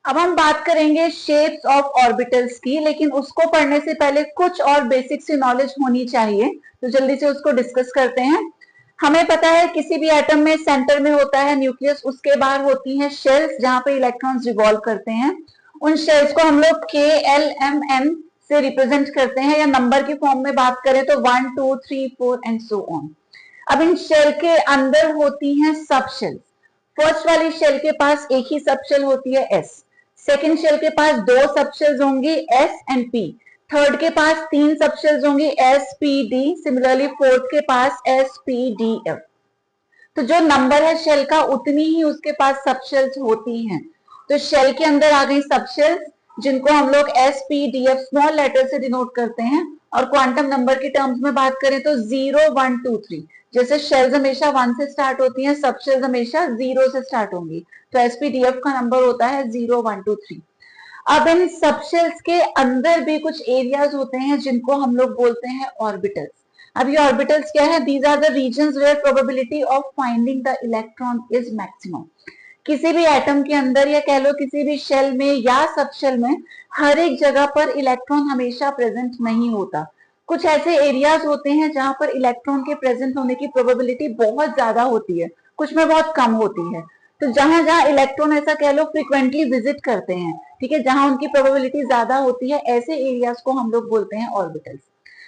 अब हम बात करेंगे शेप्स ऑफ ऑर्बिटल्स की, लेकिन उसको पढ़ने से पहले कुछ और बेसिक सी नॉलेज होनी चाहिए, तो जल्दी से उसको डिस्कस करते हैं। हमें पता है किसी भी एटम में सेंटर में होता है न्यूक्लियस, उसके बाहर होती हैं शेल्स जहां पे इलेक्ट्रॉन्स रिवॉल्व करते हैं। उन शेल्स को हम लोग के एल एम एन से रिप्रेजेंट करते हैं, या नंबर की फॉर्म में बात करें तो 1 2 3 4 एंड सो ऑन। अब इन शेल के अंदर होती हैं सब शेल्स। फर्स्ट वाली शेल के पास एक ही सब शेल होती है एस, सेकेंड शेल के पास दो सब शेल्स होंगी एस एंड पी, थर्ड के पास तीन सब शेल्स होंगी S P D, similarly fourth के पास एस पी डी एफ। तो जो नंबर है शेल का उतनी ही उसके पास सब शेल्स होती हैं। तो शेल के अंदर आ गई सब शेल्स जिनको हम लोग S P D F small letter से डिनोट करते हैं, और क्वांटम नंबर की टर्म्स में बात करें तो 0 1 2 3। जैसे शेल्स हमेशा 1 से स्टार्ट होती हैं, सब शेल्स हमेशा 0 से स्टार्ट होंगी, तो एसपीडीएफ का नंबर होता है 0 1 2 3। अब इन सब शेल्स के अंदर भी कुछ एरियाज होते हैं जिनको हम लोग बोलते हैं ऑर्बिटल्स। अब ये ऑर्बिटल्स क्या है? These are the regions where probability of finding the electron is maximum. किसी भी एटम के अंदर, या कह लो किसी भी शेल में या सब शेल में, हर एक जगह पर इलेक्ट्रॉन हमेशा प्रेजेंट नहीं होता। कुछ ऐसे एरियाज होते हैं जहां पर इलेक्ट्रॉन के प्रेजेंट होने की प्रोबेबिलिटी बहुत ज्यादा होती है, कुछ में बहुत कम होती है। तो जहां जहां इलेक्ट्रॉन ऐसा कह लो फ्रिक्वेंटली विजिट करते हैं, ठीक है, जहां उनकी प्रोबेबिलिटी ज्यादा होती है, ऐसे एरियाज को हम लोग बोलते हैं ऑर्बिटल्स।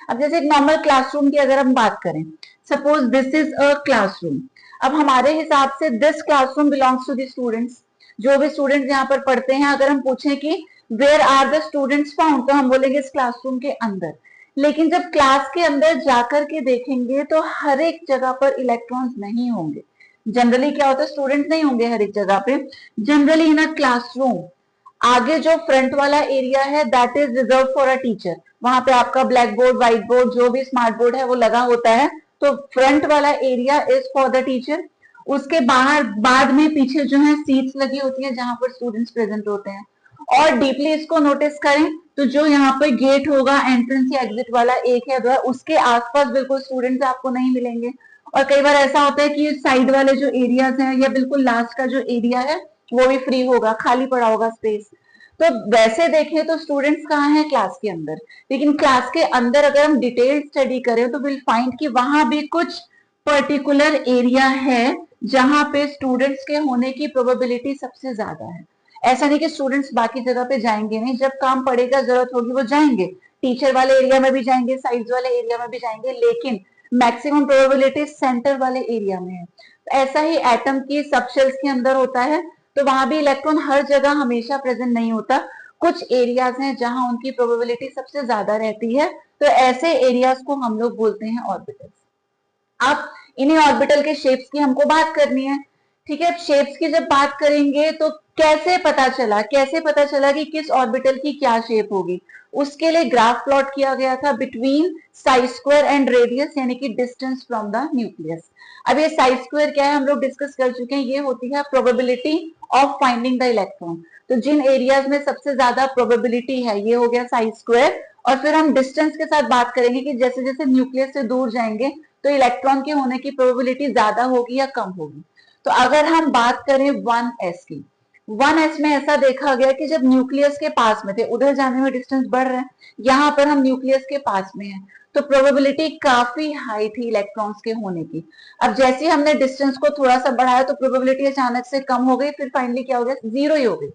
अब जैसे एक नॉर्मल क्लासरूम की अगर हम बात करें, suppose this is a classroom. अब हमारे हिसाब से this classroom belongs to the students. जो भी स्टूडेंट्स यहाँ पर पढ़ते हैं, अगर हम पूछें कि where are the students found, तो हम बोलेंगे इस क्लासरूम के अंदर। लेकिन जब क्लास के अंदर जाकर के देखेंगे तो हर एक जगह पर इलेक्ट्रॉन्स नहीं होंगे। जनरली क्या होता है, स्टूडेंट नहीं होंगे हर एक जगह पे। जनरली इन अ क्लासरूम आगे जो फ्रंट वाला एरिया है that is reserve for a teacher. वहां पे आपका ब्लैक बोर्ड, व्हाइट बोर्ड, जो भी स्मार्ट बोर्ड है वो लगा होता है, तो फ्रंट वाला area is for the teacher. उसके बाहर बाद में पीछे जो है सीट्स लगी होती है जहां पर स्टूडेंट्स प्रेजेंट होते हैं। और डीपली इसको नोटिस करें तो जो यहाँ पर गेट होगा एंट्रेंस या एग्जिट वाला, एक है दो, उसके आसपास बिल्कुल स्टूडेंट्स आपको नहीं मिलेंगे। और कई बार ऐसा होता है कि साइड वाले जो एरियाज हैं या बिल्कुल लास्ट का जो एरिया है वो भी फ्री होगा, खाली पड़ा होगा स्पेस। तो वैसे देखें तो स्टूडेंट्स कहाँ हैं? क्लास के अंदर। लेकिन क्लास के अंदर अगर हम डिटेल स्टडी करें तो विल फाइंड कि वहां भी कुछ पर्टिकुलर एरिया है जहां पे स्टूडेंट्स के होने की प्रोबेबिलिटी सबसे ज्यादा है। ऐसा नहीं कि स्टूडेंट्स बाकी जगह पे जाएंगे नहीं, जब काम पड़ेगा, जरूरत होगी, वो जाएंगे, टीचर वाले एरिया में भी जाएंगे, साइड्स वाले एरिया में भी जाएंगे, लेकिन मैक्सिमम प्रोबेबिलिटी सेंटर वाले एरिया में है। तो ऐसा ही एटम की सबशेल्स के अंदर होता है, तो वहां भी इलेक्ट्रॉन हर जगह हमेशा प्रेजेंट नहीं होता। कुछ एरियाज हैं जहां उनकी प्रोबेबिलिटी सबसे ज्यादा रहती है, तो ऐसे एरियाज को हम लोग बोलते हैं ऑर्बिटल्स। अब इन्हीं ऑर्बिटल के शेप्स की हमको बात करनी है। ठीक है, शेप्स की जब बात करेंगे तो कैसे पता चला कि किस ऑर्बिटल की क्या शेप होगी? उसके लिए ग्राफ प्लॉट किया गया था between Sai square and radius, यानी कि डिस्टेंस फ्रॉम द न्यूक्लियस। अब ये साई स्क्वायर क्या है हम लोग डिस्कस कर चुके हैं, ये होती है probability of finding the electron. तो जिन एरियाज में सबसे ज्यादा प्रोबेबिलिटी है ये हो गया साई स्क्वायर। और फिर हम डिस्टेंस के साथ बात करेंगे कि जैसे जैसे न्यूक्लियस से दूर जाएंगे तो इलेक्ट्रॉन के होने की प्रोबेबिलिटी ज्यादा होगी या कम होगी। तो अगर हम बात करें 1s की, 1s में ऐसा देखा गया कि जब न्यूक्लियस के पास में थे, उधर जाने में डिस्टेंस बढ़ रहा है, यहाँ पर हम न्यूक्लियस के पास में हैं, तो प्रोबेबिलिटी काफी हाई थी इलेक्ट्रॉन्स के होने की। अब जैसे ही हमने डिस्टेंस को थोड़ा सा बढ़ाया तो प्रोबेबिलिटी अचानक से कम हो गई, फिर फाइनली क्या हो गया? जीरो ही हो गई।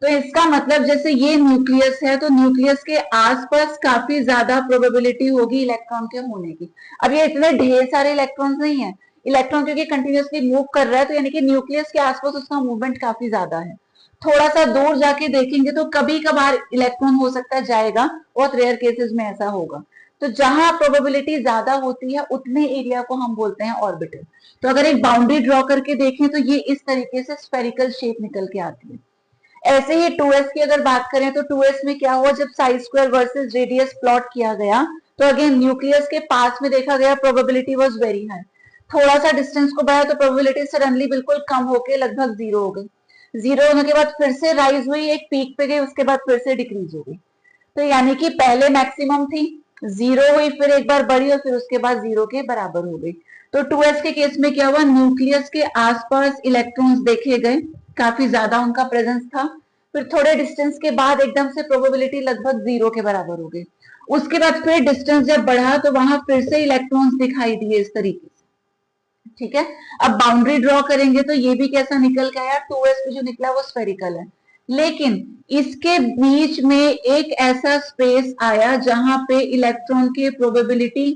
तो इसका मतलब जैसे ये न्यूक्लियस है तो न्यूक्लियस के आसपास काफी ज्यादा प्रोबेबिलिटी होगी इलेक्ट्रॉन के होने की। अब ये इतने ढेर सारे इलेक्ट्रॉन्स नहीं है, इलेक्ट्रॉन क्योंकि कंटिन्यूसली मूव कर रहा है, तो यानी कि न्यूक्लियस के आसपास उसका मूवमेंट काफी ज्यादा है। थोड़ा सा दूर जाके देखेंगे तो कभी कभार इलेक्ट्रॉन हो सकता है जाएगा, बहुत रेयर केसेस में ऐसा होगा। तो जहां प्रोबेबिलिटी ज्यादा होती है उतने एरिया को हम बोलते हैं ऑर्बिटल। तो अगर एक बाउंड्री ड्रॉ करके देखें तो ये इस तरीके से स्फेरिकल शेप निकल के आती है। ऐसे ही 2s की अगर बात करें तो 2s में क्या हुआ, जब Sai square versus radius plot किया गया तो अगेन न्यूक्लियस के पास में देखा गया प्रोबेबिलिटी वाज वेरी हाई। थोड़ा सा डिस्टेंस को बढ़ाया तो प्रोबेबिलिटी सडनली बिल्कुल कम होके लगभग जीरो हो गई। जीरो होने के बाद फिर से राइज हुई, एक पीक पे गई, उसके बाद फिर से डिक्रीज हो गई। तो यानी कि पहले मैक्सिमम थी, जीरो हुई, फिर एक बार बढ़ी और फिर उसके बाद जीरो के बराबर हो गई। तो 2s के केस में क्या हुआ, न्यूक्लियस के आसपास इलेक्ट्रॉन्स देखे गए, काफी ज्यादा उनका प्रेजेंस था। फिर थोड़े डिस्टेंस के बाद एकदम से प्रोबेबिलिटी लगभग 0 के बराबर हो गई। उसके बाद फिर डिस्टेंस जब बढ़ा तो वहां फिर से इलेक्ट्रॉन्स दिखाई दिए इस तरीके से, ठीक है। अब बाउंड्री ड्रॉ करेंगे तो ये भी कैसा निकल के आया, 2s पे जो निकला वो स्फेरिकल है, लेकिन इसके बीच में एक ऐसा स्पेस आया जहां पे इलेक्ट्रॉन के प्रोबेबिलिटी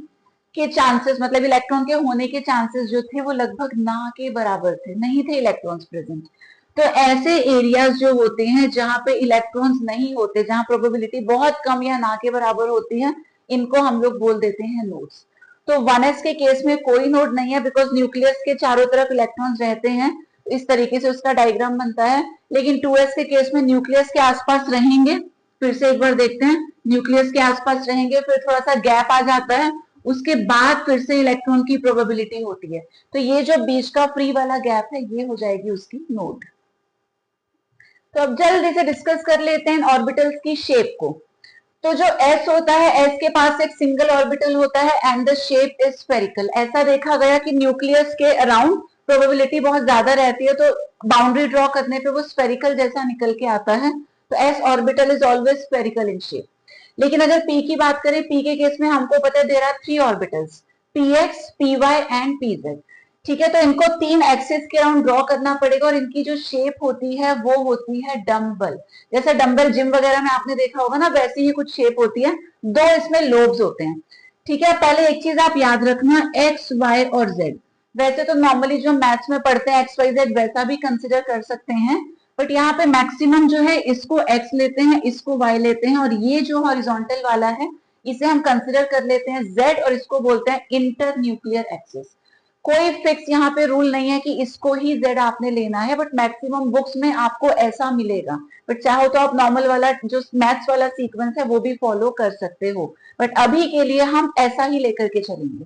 के चांसेस, मतलब इलेक्ट्रॉन के होने के चांसेस जो थे वो लगभग ना के बराबर थे, नहीं थे इलेक्ट्रॉन्स प्रेजेंट। तो ऐसे एरियाज जो होते हैं जहां पे इलेक्ट्रॉन्स नहीं होते, जहां प्रोबेबिलिटी बहुत कम या ना के बराबर होती है, इनको हम लोग बोल देते हैं नोड्स। तो 1s के केस में कोई नोड नहीं है बिकॉज न्यूक्लियस के चारों तरफ इलेक्ट्रॉन्स रहते हैं, इस तरीके से उसका डायग्राम बनता है। लेकिन 2s के केस में न्यूक्लियस के आसपास रहेंगे, फिर से एक बार देखते हैं, न्यूक्लियस के आसपास रहेंगे, फिर थोड़ा सा गैप आ जाता है, उसके बाद फिर से इलेक्ट्रॉन की प्रोबेबिलिटी होती है। तो ये जो बीच का फ्री वाला गैप है ये हो जाएगी उसकी नोड। तो अब जल्दी से डिस्कस कर लेते हैं ऑर्बिटल्स की शेप को। तो जो s होता है, s के पास एक सिंगल ऑर्बिटल होता है and the shape is spherical. ऐसा देखा गया कि न्यूक्लियस के अराउंड प्रोबेबिलिटी बहुत ज्यादा रहती है, तो बाउंड्री ड्रॉ करने पे वो स्फेरिकल जैसा निकल के आता है। तो s orbital is always spherical in shape. लेकिन अगर p की बात करें, p के केस में हमको पता है there are 3 orbitals, px, py and pz, ठीक है। तो इनको 3 एक्सिस के अराउंड ड्रॉ करना पड़ेगा और इनकी जो शेप होती है वो होती है डम्बल। जैसे डम्बल जिम वगैरह में आपने देखा होगा ना, वैसी ही कुछ शेप होती है। 2 इसमें लोब्स होते हैं, ठीक है। पहले एक चीज आप याद रखना, एक्स, वाई और जेड। वैसे तो नॉर्मली जो मैथ्स में पढ़ते हैं एक्स वाई जेड वैसा भी कंसिडर कर सकते हैं, बट यहाँ पे मैक्सिमम जो है इसको एक्स लेते हैं, इसको वाई लेते हैं, और ये जो हॉरिजॉन्टल वाला है इसे हम कंसिडर कर लेते हैं जेड, और इसको बोलते हैं इंटर न्यूक्लियर एक्सिस। कोई फिक्स यहाँ पे रूल नहीं है कि इसको ही जेड आपने लेना है, बट मैक्सिमम बुक्स में आपको ऐसा मिलेगा। बट चाहो तो आप नॉर्मल वाला जो मैथ्स वाला सीक्वेंस है वो भी फॉलो कर सकते हो, बट अभी के लिए हम ऐसा ही लेकर के चलेंगे।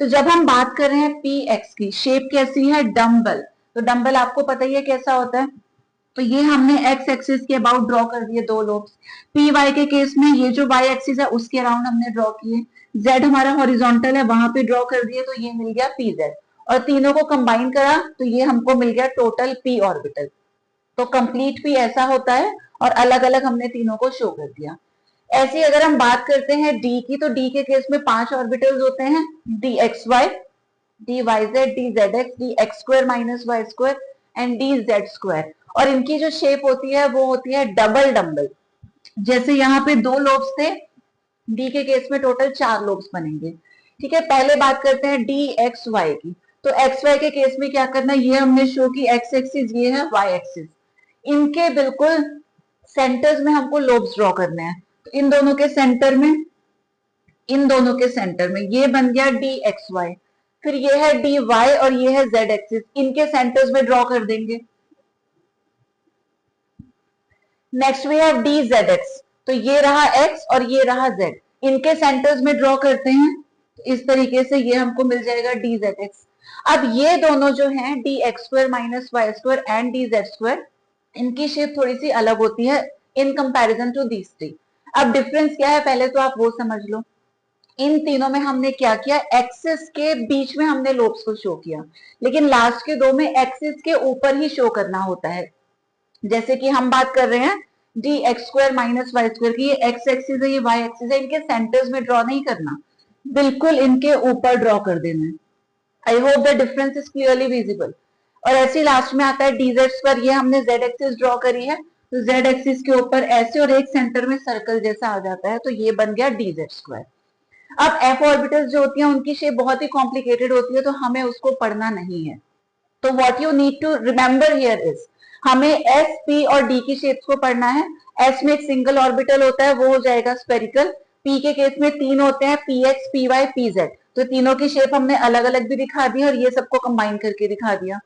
तो जब हम बात कर रहे हैं पी एक्स की, शेप कैसी है, डम्बल। तो डम्बल आपको पता ही है कैसा होता है। तो ये हमने एक्स एक्सिस के अबाउट ड्रॉ कर दिए 2 लोब्स। पी वाई के केस में ये जो वाई एक्सिस है उसके अराउंड हमने ड्रॉ किए। जेड हमारा हॉरिजॉन्टल है, वहां पे ड्रॉ कर दिए, तो ये मिल गया पी जेड। और तीनों को कंबाइन करा तो ये हमको मिल गया टोटल पी ऑर्बिटल। तो कंप्लीट पी ऐसा होता है, और अलग अलग हमने तीनों को शो कर दिया। ऐसे अगर हम बात करते हैं डी की, तो डी के केस में 5 ऑर्बिटल्स होते हैं, D X Y, D Y Z, D Z X, D X square minus Y square and D Z square. और इनकी जो शेप होती है वो होती है डबल डम्बल। जैसे यहाँ पे 2 लोब्स थे, डी के केस में टोटल 4 लोब्स बनेंगे, ठीक है। पहले बात करते हैं डी एक्स वाई की। तो एक्स वाई के केस में क्या करना है, ये हमने शो की एक्स एक्सिस, ये है वाई एक्सिस, इनके बिल्कुल सेंटर्स में हमको लोब्स ड्रॉ करने हैं। तो इन दोनों के सेंटर में, इन दोनों के सेंटर में ये बन गया डी एक्स वाई, फिर ये है डी वाई और ये है जेड एक्सिस, इनके सेंटर्स में ड्रॉ कर देंगे। Next we have D Z X, तो ये रहा एक्स और ये रहा जेड, इनके सेंटर्स में ड्रॉ करते हैं। तो इस तरीके से ये हमको मिल जाएगा डी जेड एक्स। अब ये दोनों जो हैं D X square minus Y square and D Z square, इनकी शेप थोड़ी सी अलग होती है in comparison to these three. अब डिफरेंस क्या है पहले तो आप वो समझ लो। इन तीनों में हमने क्या किया, एक्सिस के बीच में हमने लोब्स को शो किया, लेकिन लास्ट के 2 में एक्सिस के ऊपर ही शो करना होता है। जैसे कि हम बात कर रहे हैं D X square minus Y square की, ये एक्स एक्सिस है, ये वाई एक्सिस है, इनके सेंटर्स में ड्रॉ नहीं करना, बिल्कुल इनके ऊपर ड्रॉ कर देना है। I hope the difference is clearly visible. और ऐसे लास्ट में आता है डी जेड स्क्वायर, ये हमने जेड एक्सिस ड्रॉ करी है, तो जेड एक्सिस के ऊपर ऐसे और एक सेंटर में सर्कल जैसा आ जाता है, तो ये बन गया डी जेड स्क्वायर। अब एफ ऑर्बिटल्स जो होती हैं उनकी शेप बहुत ही कॉम्प्लिकेटेड होती है, तो हमें उसको पढ़ना नहीं है। तो what you need to remember here is, हमें एस, पी और डी की शेप्स को पढ़ना है। एस में एक सिंगल ऑर्बिटल होता है, वो हो जाएगा स्फेरिकल। पी के केस में 3 होते हैं, P X, P Y, P Z. तो तीनों की शेप हमने अलग अलग भी दिखा दी और ये सबको कंबाइन करके दिखा दिया।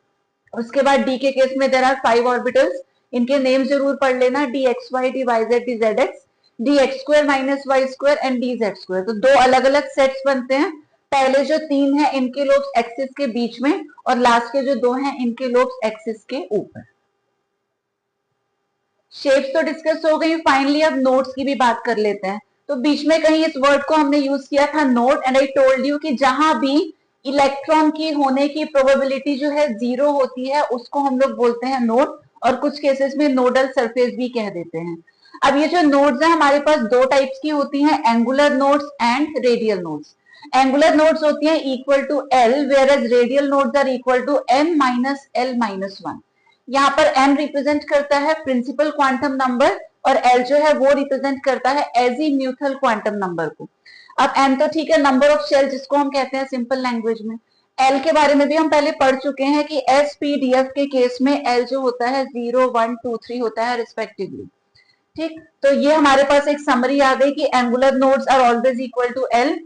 उसके बाद डी के केस में देयर आर 5 ऑर्बिटल्स, इनके नेम जरूर पढ़ लेना, D X Y, D Y Z, D Z X, D X square minus Y square and D Z square. तो 2 अलग अलग सेट्स बनते हैं। पहले जो 3 है इनके लोब्स एक्सिस के बीच में, और लास्ट के जो 2 हैं इनके लोब्स एक्सिस के ऊपर। शेप्स तो डिस्कस हो गई, फाइनली अब नोड्स की भी बात कर लेते हैं। तो बीच में कहीं इस वर्ड को हमने यूज किया था node, and I told you कि जहां भी इलेक्ट्रॉन की होने की प्रोबेबिलिटी जो है 0 होती है उसको हम लोग बोलते हैं नोड, और कुछ केसेस में नोडल सरफेस भी कह देते हैं। अब ये जो नोड्स है हमारे पास दो टाइप्स की होती हैं, angular nodes and radial nodes. Angular nodes होती हैं equal to L, whereas radial nodes are equal to N minus L minus one. यहाँ पर एन रिप्रेजेंट करता है प्रिंसिपल क्वांटम नंबर और एल जो है वो रिप्रेजेंट करता है एजीम्यूथल क्वांटम नंबर को। अब एन तो ठीक है, नंबर ऑफ शेल जिसको हम कहते हैं सिंपल लैंग्वेज में। एल के बारे में भी हम पहले पढ़ चुके हैं कि एस पी डी एफ के केस में एल जो होता है 0 1 2 3 होता है रिस्पेक्टिवली। ठीक, तो ये हमारे पास एक समरी आ गई कि angular nodes are always equal to L,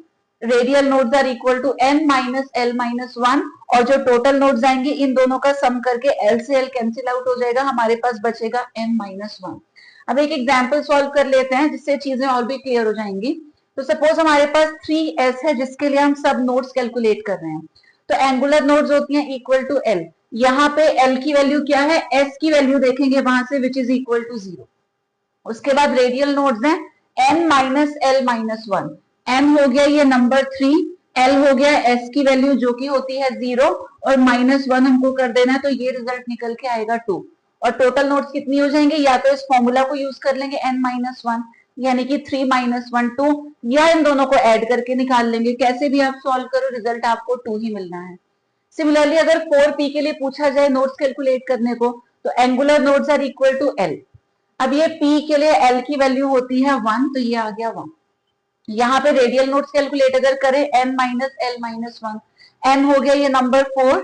radial nodes are equal to N minus L minus one, और जो टोटल नोड्स आएंगे इन दोनों का सम करके एल से एल कैंसिल आउट हो जाएगा, हमारे पास बचेगा एन माइनस वन। अब एक एग्जाम्पल सॉल्व कर लेते हैं जिससे चीजें और भी क्लियर हो जाएंगी। तो सपोज हमारे पास 3s है जिसके लिए हम सब नोड्स कैलकुलेट कर रहे हैं। तो एंगुलर नोड्स होती हैं इक्वल टू एल, यहाँ पे एल की वैल्यू क्या है, एस की वैल्यू देखेंगे वहां से विच इज इक्वल टू 0। उसके बाद रेडियल नोड्स हैं N minus L minus one, N हो गया ये नंबर 3, एल हो गया एस की वैल्यू जो कि होती है 0 और माइनस वन हमको कर देना है, तो ये रिजल्ट निकल के आएगा 2। और टोटल नोड्स कितनी हो जाएंगे, या तो इस फॉर्मूला को यूज कर लेंगे एन माइनस वन यानी कि 3 माइनस वन 2, या इन दोनों को ऐड करके निकाल लेंगे। कैसे भी आप सॉल्व करो रिजल्ट आपको 2 ही मिलना है। सिमिलरली अगर 4p के लिए पूछा जाए नोड्स कैलकुलेट करने को, तो angular nodes are equal to L. अब ये p के लिए l की वैल्यू होती है 1, तो ये आ गया 1। यहाँ पे रेडियल नोड्स कैलकुलेट अगर करें n minus L minus one, n हो गया ये नंबर 4,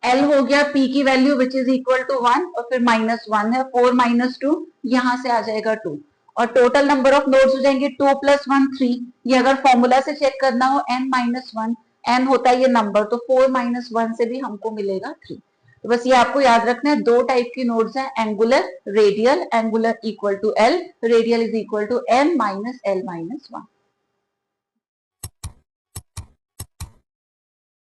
l हो गया p की value which is equal to 1 और फिर माइनस 1 है, 4 माइनस 2 यहाँ से आ जाएगा 2, और टोटल नंबर ऑफ नोड्स हो जाएंगे 2 प्लस 1 3। ये अगर फॉर्मूला से चेक करना हो n माइनस वन, n होता है ये नंबर, तो 4 माइनस 1 से भी हमको मिलेगा 3। तो बस ये आपको याद रखना है, दो टाइप की नोड्स हैं, angular radial, angular equal to L, radial is equal to N minus L minus one.